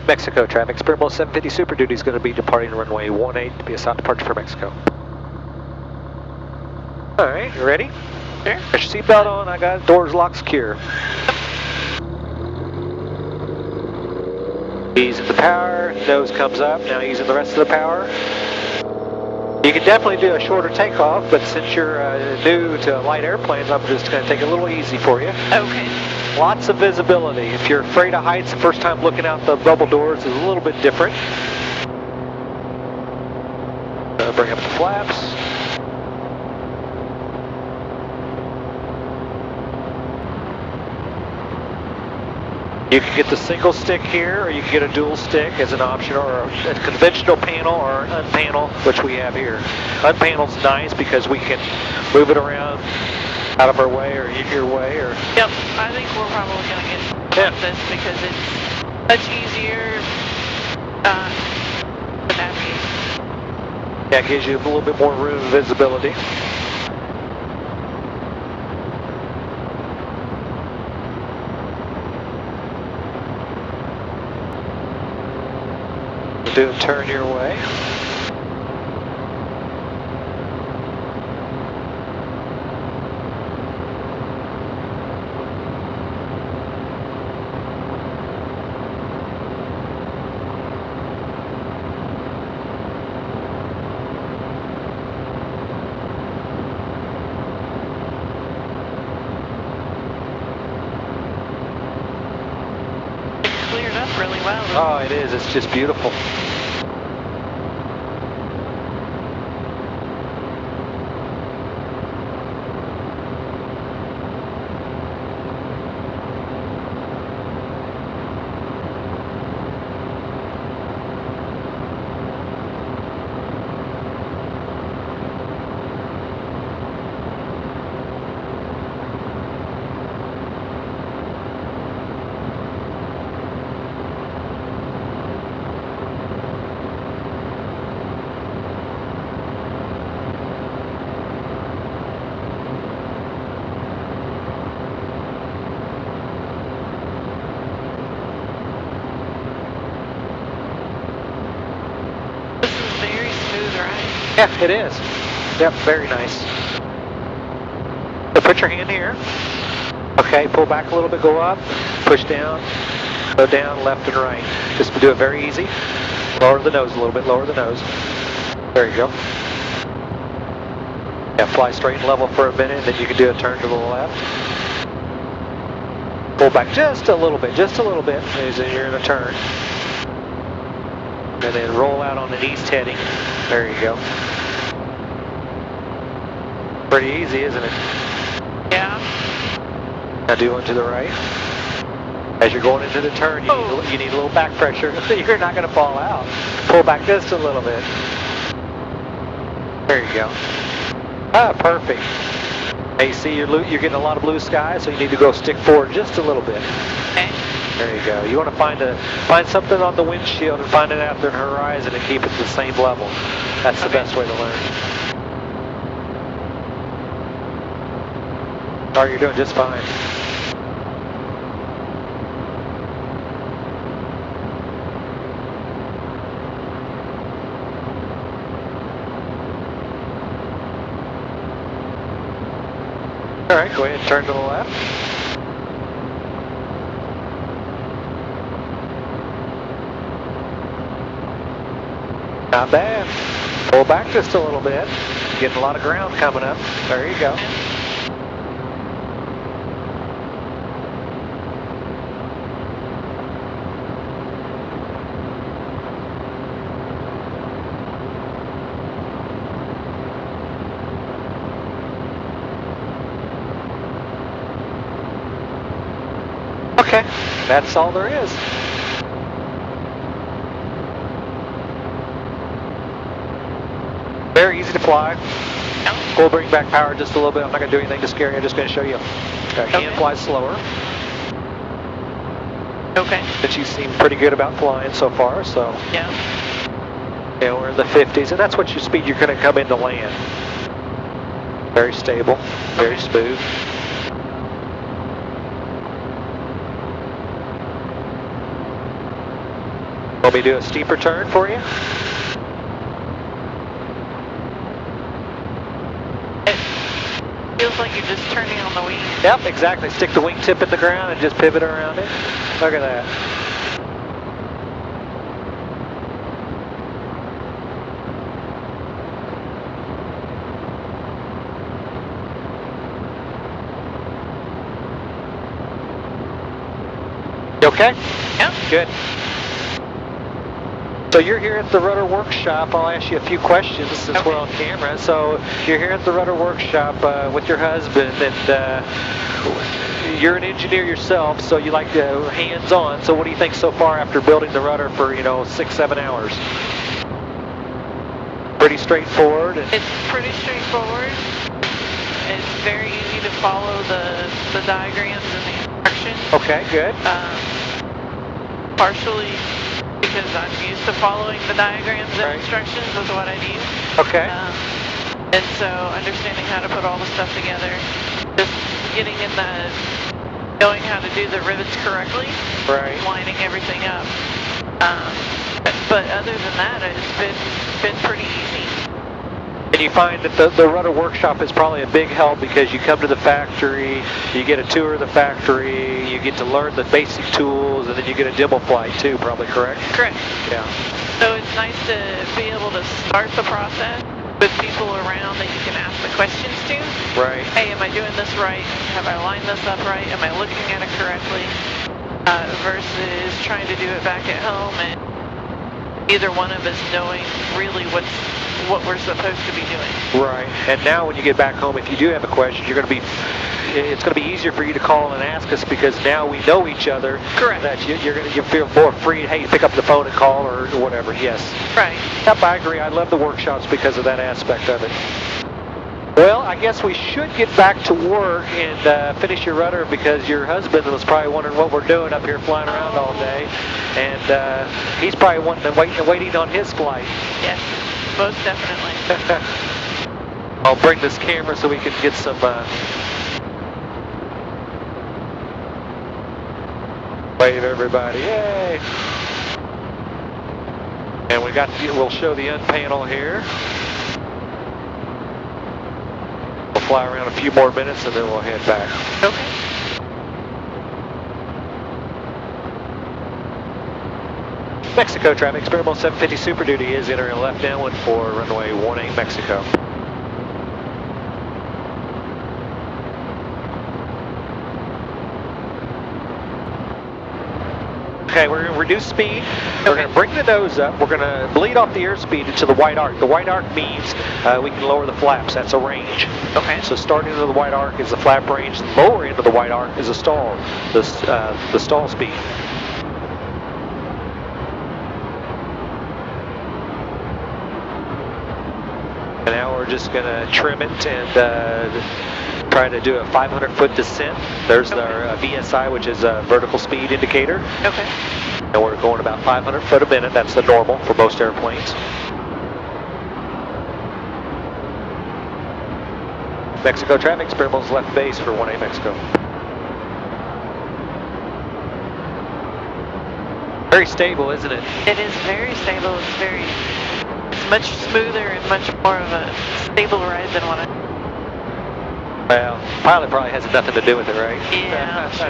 Mexico traffic, Experimental 750 Super Duty is going to be departing runway 18 to be a soft departure for Mexico. Alright, you ready? Sure. Put your seatbelt on, I got it, doors locked secure. Easing the power, nose comes up, now using the rest of the power. You can definitely do a shorter takeoff, but since you're new to light airplanes, I'm just going to take it a little easy for you. Okay. Lots of visibility. If you're afraid of heights, the first time looking out the bubble doors is a little bit different. Bring up the flaps. You can get the single stick here, or you can get a dual stick as an option, or a conventional panel or an unpanel, which we have here. Unpanel's nice because we can move it around out of our way or in your way. Or Yep, I think we're probably going to get this because it's much easier to navigate. Yeah, it gives you a little bit more room and visibility. Do a turn your way. It's cleared up really well. Oh, it is. It's just beautiful. Yeah, it is. Yep, very nice. So put your hand here. Okay, pull back a little bit, go up, push down, go down, left and right. Just do it very easy. Lower the nose a little bit, lower the nose. There you go. Yeah, fly straight and level for a minute, then you can do a turn to the left. Pull back just a little bit, as you're in a turn. And then roll out on an east heading. There you go. Pretty easy, isn't it? Yeah. Now do one to the right. As you're going into the turn, you need a little back pressure. You're not going to fall out. Pull back just a little bit. There you go. Ah, perfect. Hey, see, you're getting a lot of blue sky, so you need to go stick forward just a little bit. Okay. There you go. You want to find something on the windshield and find it out there in the horizon and keep it the same level. That's the best way to learn. Oh, you're doing just fine. All right, go ahead and turn to the left. Not bad. Pull back just a little bit. Getting a lot of ground coming up. There you go. Okay, that's all there is. Very easy to fly. We'll bring back power just a little bit. I'm not going to do anything to scare you. I'm just going to show you. I can fly slower. Okay. But you seem pretty good about flying so far, so. Yeah. Yeah, we're in the 50s, and that's what your speed you're going to come into land. Very stable, very smooth. Want me to do a steeper turn for you? It feels like you're just turning on the wing. Yep, exactly. Stick the wingtip in the ground and just pivot around it. Look at that. You okay? Yep. Good. So you're here at the rudder workshop. I'll ask you a few questions since we're on camera. So you're here at the rudder workshop with your husband, and you're an engineer yourself, so you like hands-on. So what do you think so far after building the rudder for 6-7 hours? Pretty straightforward. It's pretty straightforward. It's very easy to follow the diagrams and the instructions. Okay, good. Partially because I'm used to following the diagrams and Right. instructions with what I do. Okay. And so understanding how to put all the stuff together, just getting in knowing how to do the rivets correctly, Right. lining everything up. But other than that, it's been pretty easy. And you find that the rudder workshop is probably a big help because you come to the factory, you get a tour of the factory, you get to learn the basic tools, and then you get a demo flight too, probably, correct? Correct. Yeah. So it's nice to be able to start the process with people around that you can ask the questions to. Right. Hey, am I doing this right? Have I lined this up right? Am I looking at it correctly? Versus trying to do it back at home and either one of us knowing really what we're supposed to be doing. Right. And now when you get back home, if you do have a question, it's going to be easier for you to call and ask us because now we know each other. Correct. That you feel more free. Hey, pick up the phone and call or whatever. Yes. Right. Yep, I agree. I love the workshops because of that aspect of it. Well, I guess we should get back to work and finish your rudder because your husband was probably wondering what we're doing up here flying around all day. And he's probably waiting on his flight. Yes, most definitely. I'll bring this camera so we can get some wave everybody. Yay! And we'll show the unpanel here. We'll fly around a few more minutes and then we'll head back. Okay. Mexico traffic, Experimental 750 Super Duty is entering left downwind for runway 18 Mexico. Okay, we're going to reduce speed. We're going to bring the nose up. We're going to bleed off the airspeed into the white arc. The white arc means we can lower the flaps. That's a range. Okay. So starting into the white arc is the flap range. The lower end of the white arc is a stall. The stall speed. And now we're just going to trim it and try to do a 500-foot descent. There's our VSI, which is a vertical speed indicator. Okay. And we're going about 500 foot a minute. That's the normal for most airplanes. Mexico traffic, Experimental's left base for 18 Mexico. Very stable, isn't it? It is very stable. It's much smoother and much more of a stable ride than what I... Well, pilot probably has nothing to do with it, right? Yeah, sure.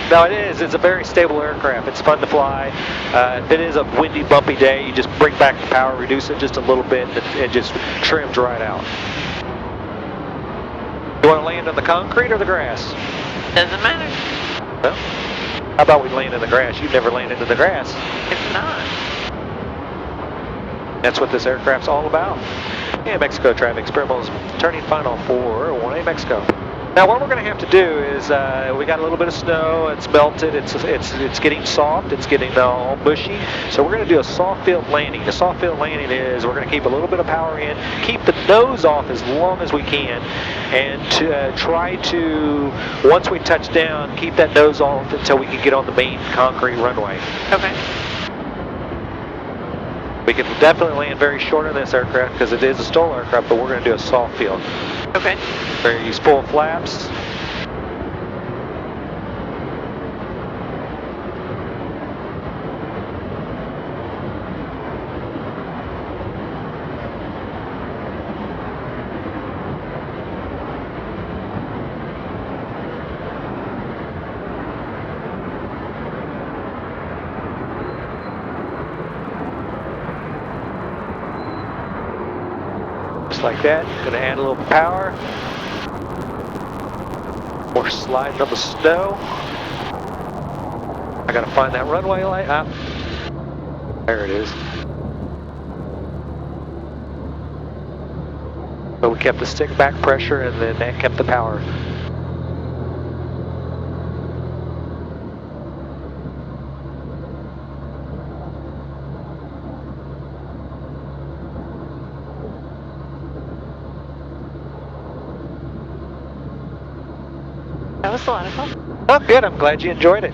No, it is. It's a very stable aircraft. It's fun to fly. If it is a windy, bumpy day, you just bring back the power, reduce it just a little bit, and it just trims right out. You want to land on the concrete or the grass? Doesn't matter. Well, how about we land in the grass? You've never landed in the grass. It's not. That's what this aircraft's all about. Yeah, Mexico traffic, Experimental's turning final for 18 Mexico. Now what we're going to have to do is, we got a little bit of snow, it's melted, it's getting soft, it's getting all mushy, so we're going to do a soft field landing. The soft field landing is we're going to keep a little bit of power in, keep the nose off as long as we can, and to, try to, once we touch down, keep that nose off until we can get on the main concrete runway. Okay. We can definitely land very short on this aircraft because it is a STOL aircraft, but we're going to do a soft field. Okay. We're going to use full flaps. Just like that. Gonna add a little power. More sliding on the snow. I gotta find that runway light. Ah, there it is. So we kept the stick back pressure and then that kept the power. That was a lot of fun. Oh, good. I'm glad you enjoyed it.